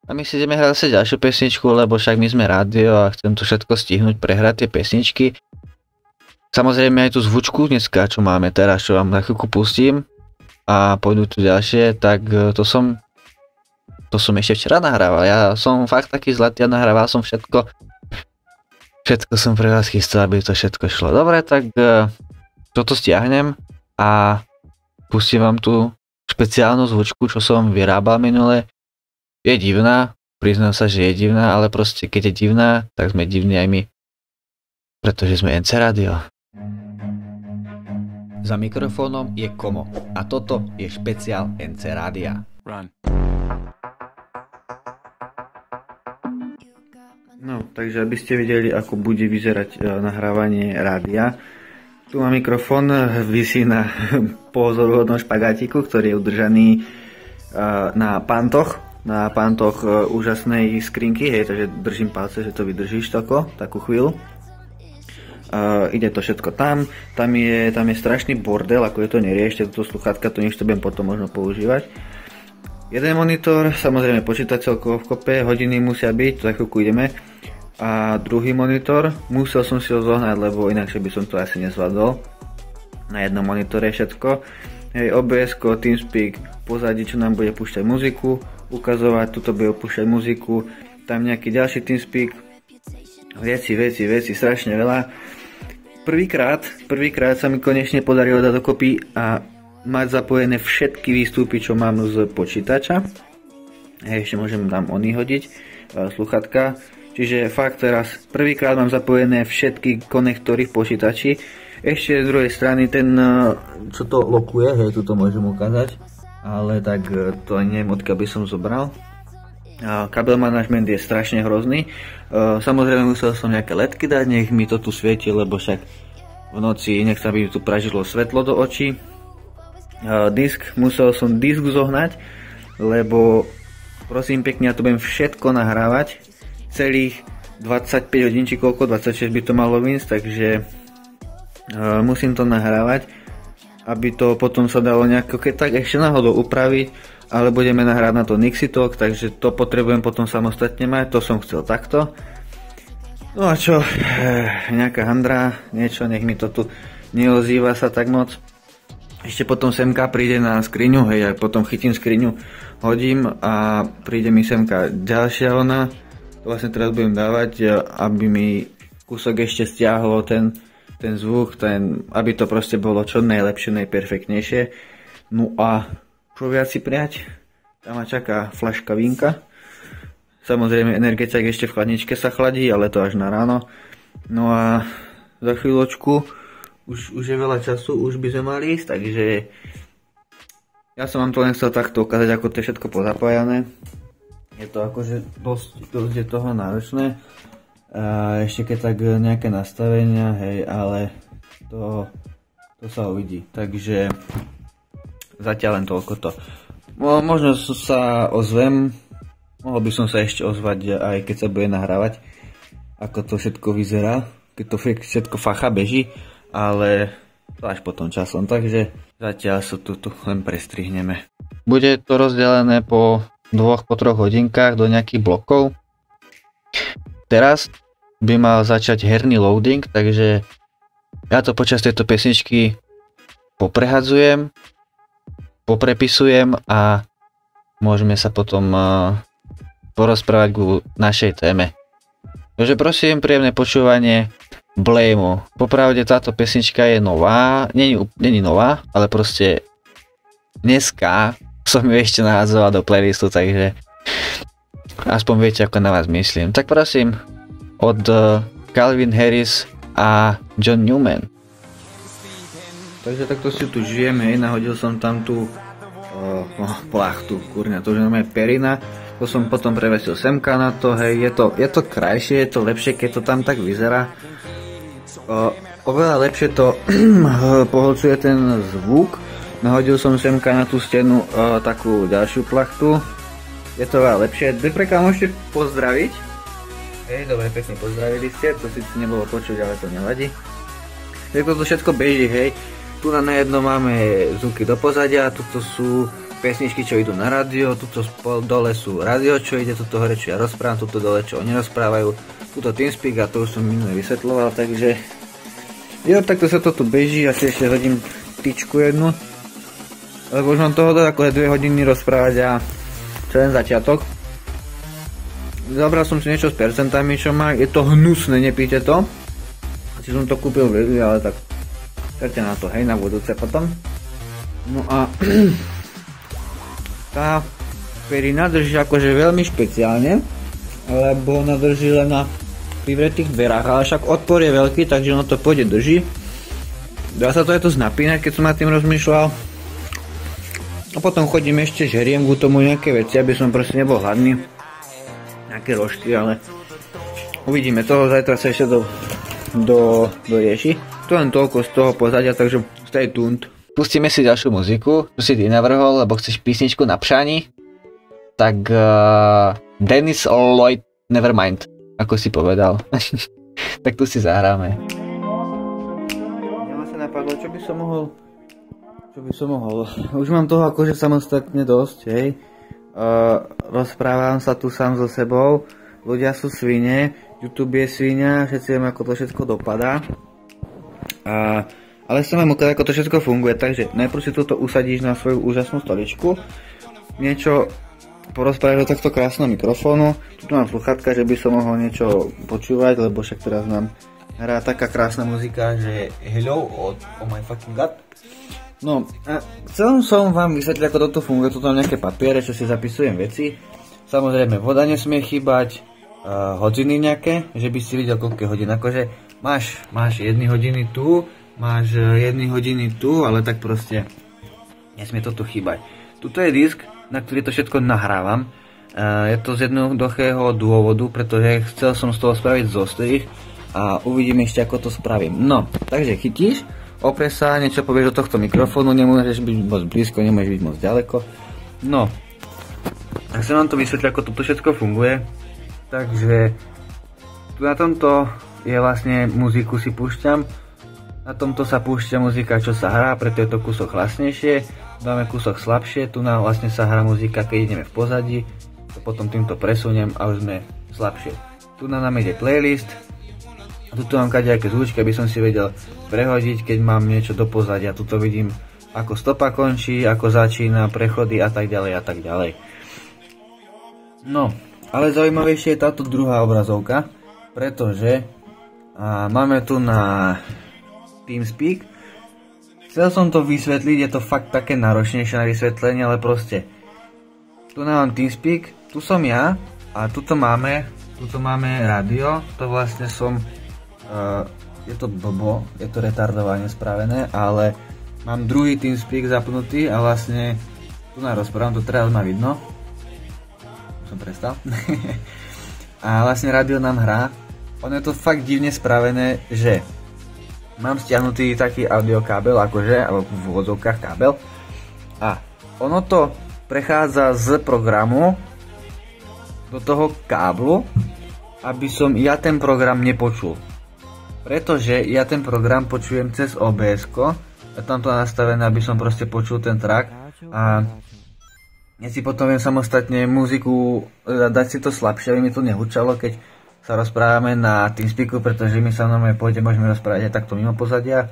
A my si ideme hrať zase ďalšiu pesničku, lebo však my sme rádio a chcem to všetko stihnúť, prehrať tie pesničky. Samozrejme aj tú zvučku dneska, čo máme teraz, čo vám na chvíľku pustím a pôjdu tu ďalšie, tak to som ešte včera nahrával. Ja som fakt taký zlatý a nahrával som všetko som pre vás chystal, aby to všetko šlo. Dobre, tak toto stiahnem a pustím vám tú špeciálnu zvučku, čo som vyrábal minule. Je divná, priznám sa, že je divná, ale proste keď je divná, tak sme divní aj my. Pretože sme NC Radio. Za mikrofónom je Komo a toto je špeciál NC Rádia. Run. No, takže aby ste videli, ako bude vyzerať nahrávanie rádia. Tu má mikrofón, visí na pozoruhodnom špagátiku, ktorý je udržaný na pantoch úžasnej skrinky, hej, takže držím palce, že to vydržíš takú chvíľu. Ide to všetko tam je strašný bordel, ako je to neriešte, toto sluchátka, to niečo budem potom možno používať. Jeden monitor, samozrejme počítateľko v kope, hodiny musia byť, za chvíľku ideme. A druhý monitor, musel som si ho zohnať, lebo inakšie by som to asi nezvládol. Na jednom monitore všetko. Hej, OBS-ko, TeamSpeak, pozadí, čo nám bude púšťať muziku, ukazovať, tuto bude púšťať muziku, tam nejaký ďalší TeamSpeak, veci, strašne veľa. Prvýkrát sa mi konečne podarilo dať dokopy a mať zapojené všetky výstupy, čo mám z počítača. Hej, ešte môžem tam hodiť sluchatka. Čiže fakt teraz prvýkrát mám zapojené všetky konektory v počítači. Ešte z druhej strany ten, čo to lokuje, hej, tu to môžem ukázať, ale tak to ani neviem, odkiaľ by som zobral. Kabel manažment je strašne hrozný. Samozrejme musel som nejaké ledky dať, nech mi to tu svieti, lebo však v noci nech sa by tu pražilo svetlo do očí. Musel som disk zohnať, lebo prosím pekne, ja to budem všetko nahrávať. Celých 25 hodín, či koľko, 26 by to malo výjsť, takže musím to nahrávať, aby to potom sa dalo nejako keď tak ešte náhodou upraviť, ale budeme nahrávať na to Nixitalk, takže to potrebujem potom samostatne mať, to som chcel takto. No a čo, nejaká handra, niečo, nech mi to tu neozýva sa tak moc. Ešte potom semka príde na skriňu, hej, ja potom chytím skriňu, hodím a príde mi semka ďalšia ona. To vlastne teraz budem dávať, aby mi kúsok ešte stiahlo ten zvuk, aby to proste bolo čo najlepšie, najperfektnejšie. No a čo viac si prijať? Tam ma čaká fľaška vínka. Samozrejme energetik ešte v chladničke sa chladí, ale to až na ráno. No a za chvíľočku, už je veľa času, už by sme mali ísť, takže ja som vám to len chcel takto ukázať, ako to je všetko pozapájané. Je to akože dosť je toho náročné. Ešte keď tak nejaké nastavenia, hej, ale to sa uvidí. Takže zatiaľ len toľko to. Možno sa ozvem, mohol by som sa ešte ozvať aj keď sa bude nahrávať, ako to všetko vyzerá, keď to všetko facha beží, ale to až potom časom, takže zatiaľ sa tu len prestrihneme. Bude to rozdelené po 2-3 hodinkách do nejakých blokov. Teraz by mal začať herný loading, takže ja to počas tejto pesničky poprehadzujem, poprepisujem a môžeme sa potom porozprávať ku našej téme. Takže prosím, príjemné počúvanie Blameu. Popravde táto pesnička je nová, není nová, ale proste dneska som ju ešte nahádzoval do playlistu, takže aspoň viete, ako na vás myslím. Tak prosím, od Calvin Harris a John Newman. Takže takto si tu žijem, hej, nahodil som tam tú plachtu, kurňa, to už je perina, to som potom prevesil semka na to, hej, je to krajšie, je to lepšie, keď to tam tak vyzerá. Oveľa lepšie to poholcuje ten zvuk. Nahodil som semka na tú stenu takú ďalšiu plachtu. Je to veľa lepšie. Depreka môžete pozdraviť. Hej, dobre, pekne pozdravili ste. To síce nebolo počuť, ale to nevadí. Tak toto všetko beží, hej. Tu na jedno máme zvuky do pozadia, tuto sú pesničky, čo idú na rádio, tuto dole sú rádio, čo ide, tuto hore, čo ja rozprávam, tuto dole, čo oni rozprávajú, tuto TeamSpeak a to už som minulé vysvetľoval, takže jo, takto sa to tu beží, asi ešte hodím tyčku jednu, lebo už mám toho ako 2 hodiny rozprávať a čo len začiatok. Zabral som si niečo s percentami, čo má, je to hnusné, nepíte to. Si som to kúpil v Lidli, ale tak serte na to, hej, na budúce potom. No a tá perina drží akože veľmi špeciálne, lebo ona drží len na privretých dverách, ale však odpor je veľký, takže ono to pôjde drží. Dá sa to aj to napínať, keď som nad tým rozmýšľal. A potom chodím ešte, žeriem k tomu nejaké veci, aby som proste nebol hladný. Nejaké rožky, ale uvidíme toho, zajtra sa ešte dorieši. To len toľko z toho pozadia, takže stay tuned. Pustíme si ďalšiu muziku, tu si ty navrhol, lebo chceš písničku na pšani. Tak Dennis Lloyd Nevermind, ako si povedal. Tak tu si zahráme. Ja ma sa napadlo, čo by som mohol. Už mám toho akože samostatne dosť, hej. Rozprávam sa tu sám so sebou, ľudia sú svine, YouTube je svinia, všetci vieme, ako to všetko dopadá. Ale chcem vám ukázať, ako to všetko funguje, takže najprv si toto usadíš na svoju úžasnú stoličku, niečo porozprávaš do takto krásneho mikrofónu, tu mám sluchátka, že by som mohol niečo počúvať, lebo však teraz nám hrá taká krásna muzika, že hello od Oh My Fucking God. No a chcel som vám vysvetliť, ako toto funguje, tu mám nejaké papiere, čo si zapisujem veci, samozrejme voda nesmie chýbať, hodiny nejaké, že by si videl koľko hodín, akože máš 1 hodiny tu, máš 1 hodiny tu, ale tak proste nesmie to tu chýbať. Tuto je disk, na ktorý to všetko nahrávam, je to z jednoduchého dôvodu, pretože chcel som z toho spraviť zostrih a uvidíme ešte, ako to spravím. No, takže chytíš, oprieš sa, niečo povieš do tohto mikrofónu, nemôžeš byť moc blízko, nemôžeš byť moc ďaleko. No, tak som vám to vysvetlil, ako toto všetko funguje. Takže tu na tomto je vlastne muziku si púšťam, na tomto sa púšťa muzika, čo sa hrá, preto je to kúsok hlasnejšie, dáme kúsok slabšie, tu nám vlastne sa hrá muzika, keď ideme v pozadí, to potom týmto presuniem a už sme slabšie. Tu nám ide playlist, a tu mám kadejaké zvučky, aby som si vedel prehodiť, keď mám niečo do pozadia, tuto vidím, ako stopa končí, ako začína, prechody a tak ďalej a tak ďalej. No, ale zaujímavejšie je táto druhá obrazovka, pretože máme tu na TeamSpeak. Chcel som to vysvetliť, je to fakt také náročnejšie na vysvetlenie, ale proste tu mám TeamSpeak, tu som ja a tuto máme rádio, to vlastne som, je to blbo, je to retardovane spravené, ale mám druhý TeamSpeak zapnutý a vlastne tu nám rozprávam, to teraz ma vidno. Som prestal. A vlastne rádio nám hrá. Ono je to fakt divne spravené, že mám stiahnutý taký audiokábel, akože, alebo v úvodzovkách kábel. A ono to prechádza z programu do toho káblu, aby som ja ten program nepočul. Pretože ja ten program počujem cez OBS-ko, a tam to nastavené, aby som proste počul ten track. A ja si potom viem samostatne muziku dať si to slabšie, aby mi to nehučalo, keď sa rozprávame na TeamSpeaku, pretože my sa normálne pôjde, môžeme rozprávať aj takto mimo pozadia.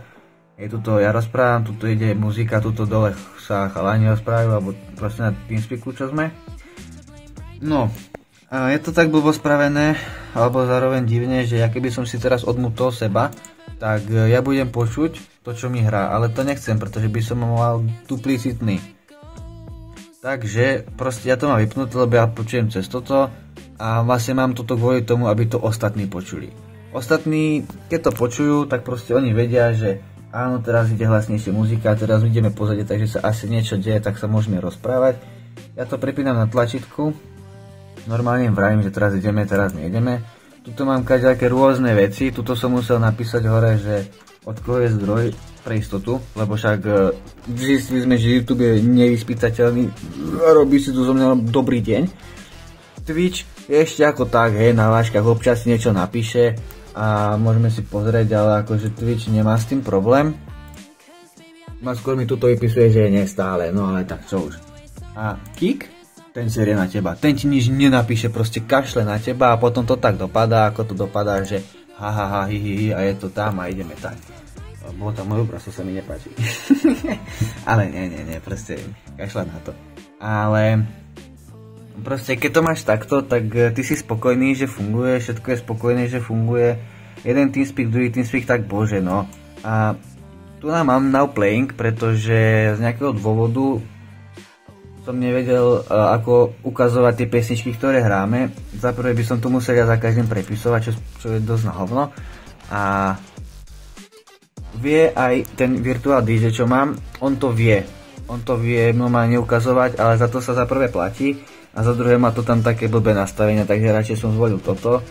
Je tuto ja rozprávam, tuto ide muzika, tuto dole sa chalani rozprávajú, alebo proste na TeamSpeaku, čo sme. No, a je to tak blbo spravené, alebo zároveň divne, že ja keby som si teraz odmutol seba, tak ja budem počuť to, čo mi hrá, ale to nechcem, pretože by som mal duplicitný. Takže proste ja to mám vypnuté, lebo ja počujem cez toto a vlastne mám toto kvôli tomu, aby to ostatní počuli. Ostatní, keď to počujú, tak proste oni vedia, že áno, teraz ide hlasnejšia muzika, teraz ideme pozadie, takže sa asi niečo deje, tak sa môžeme rozprávať. Ja to prepínam na tlačítku, normálne vravím, že teraz ideme, teraz nejdeme. Tuto mám kadejaké rôzne veci, tuto som musel napísať hore, že od koho je zdroj pre istotu, lebo však zistili sme, že YouTube je nevyspytateľný a robí si tu zo mňa dobrý deň. Twitch je ešte ako tak, hej, na váškach občas niečo napíše a môžeme si pozrieť, ale akože Twitch nemá s tým problém. Skôr mi tuto vypisuje, že je nestále, no ale tak čo už. A Kik, ten serie na teba, ten ti nič nenapíše, proste kašle na teba a potom to tak dopadá, ako to dopadá, že ha, hi, a je to tam a ideme tak. Bolo tam môj obraz, to sa mi nepáči. Ale nie, proste kašľať na to. Ale proste keď to máš takto, tak ty si spokojný, že funguje, všetko je spokojné, že funguje. Jeden TeamSpeak, druhý TeamSpeak, tak bože no. A tu nám mám now playing, pretože z nejakého dôvodu som nevedel ako ukazovať tie pesničky, ktoré hráme. Za prvé by som tu musel ja za každým prepisovať, čo je dosť na hovno. A vie aj ten virtual DJ, čo mám, on to vie normálne ukazovať, ale za to sa za prvé platí a za druhé má to tam také blbé nastavenia, takže radšej som zvolil toto.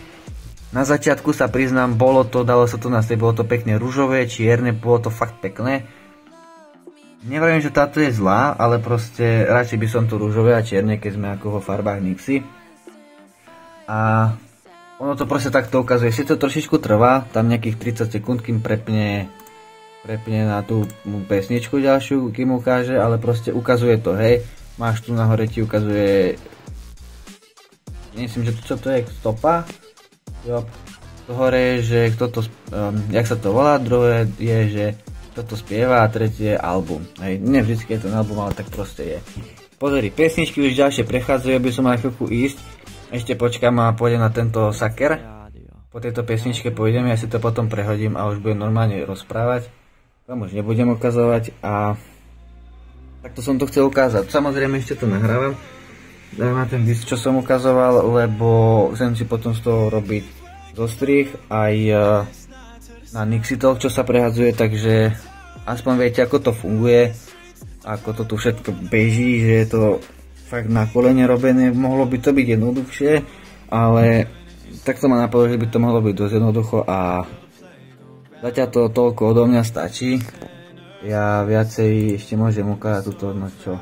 Na začiatku sa priznám, dalo sa to nastaviť, bolo to pekne ružové, čierne, bolo to fakt pekné. Neviem, že táto je zlá, ale proste radšej by som to ružové a čierne, keď sme ako vo farbách Nixie. A ono to proste takto ukazuje, si to trošičku trvá, tam nejakých 30 sekúnd, kým prepne na tú pesničku ďalšiu, kým ukáže, ale proste ukazuje to, hej. Máš tu nahore, ti ukazuje, myslím, že čo to je, stopa? Jo, to hore je, že kto to, jak sa to volá, druhé je, že kto to spieva a tretie je album, hej. Nie vždycky je to album, ale tak proste je. Pozri, pesničky už ďalšie prechádzajú, aby som mal chvíľku ísť, ešte počkám a pôjdem na tento saker. Po tejto pesničke pôjdem, ja si to potom prehodím a už budem normálne rozprávať. Tam už nebudem ukazovať a takto som to chcel ukázať. Samozrejme ešte to nahrávam. Dám na ten disk, čo som ukazoval, lebo chcem si potom z toho robiť zostrih aj na Nixie Talk, čo sa prehadzuje, takže aspoň viete, ako to funguje, ako to tu všetko beží, že je to fakt na kolene robené. Mohlo by to byť jednoduchšie, ale takto ma napadlo, že by to mohlo byť dosť jednoducho a zatiaľ to toľko odo mňa stačí. Ja viacej ešte môžem ukázať túto, no čo.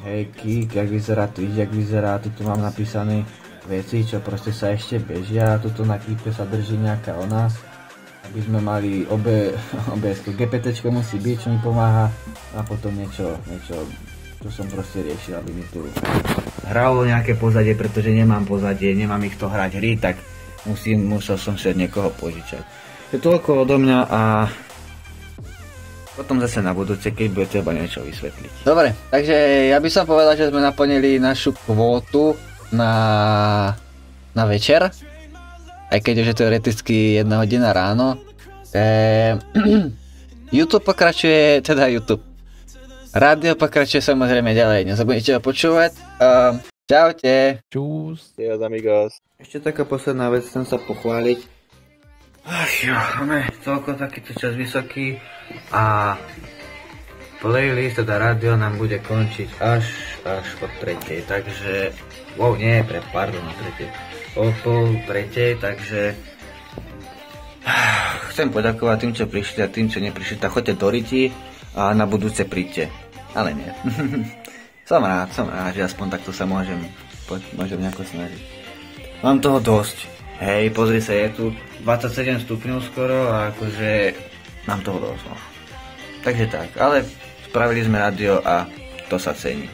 Hej, Kik, jak vyzerá Twitch, jak vyzerá, tuto mám napísané veci, čo proste sa ešte bežia. Tuto na Kipe sa drží nejaká o nás, aby sme mali OBS-ko. GPTčko musí byť, čo mi pomáha a potom niečo, čo som proste riešil, aby mi tu hralo nejaké pozadie, pretože nemám pozadie, nemám ich to hrať hry, tak musel som si od niekoho požičať. Je toľko odo mňa a potom zase na budúce, keď bude treba niečo vysvetliť. Dobre, takže ja by som povedal, že sme naplnili našu kvótu na večer. Aj keď už je teoreticky 1 hodina ráno. YouTube pokračuje, teda YouTube. Rádio pokračuje samozrejme ďalej, nezabudnite ho počúvať. Čaute. Čus. Adios amigos. Ešte taká posledná vec, chcem sa pochváliť. Máme toľko takýto čas vysoký a playlist, teda rádio nám bude končiť až po 3:00, takže o pol 3:00, takže chcem poďakovať tým, čo prišli a tým, čo neprišli, tak choďte do Riti a na budúce príďte, ale nie. som rád, že aspoň takto sa môžem nejako snažiť. Mám toho dosť. Hej, pozri sa, je tu 27 stupňov skoro a akože mám toho dosť. Takže tak, ale spravili sme rádio a to sa cení.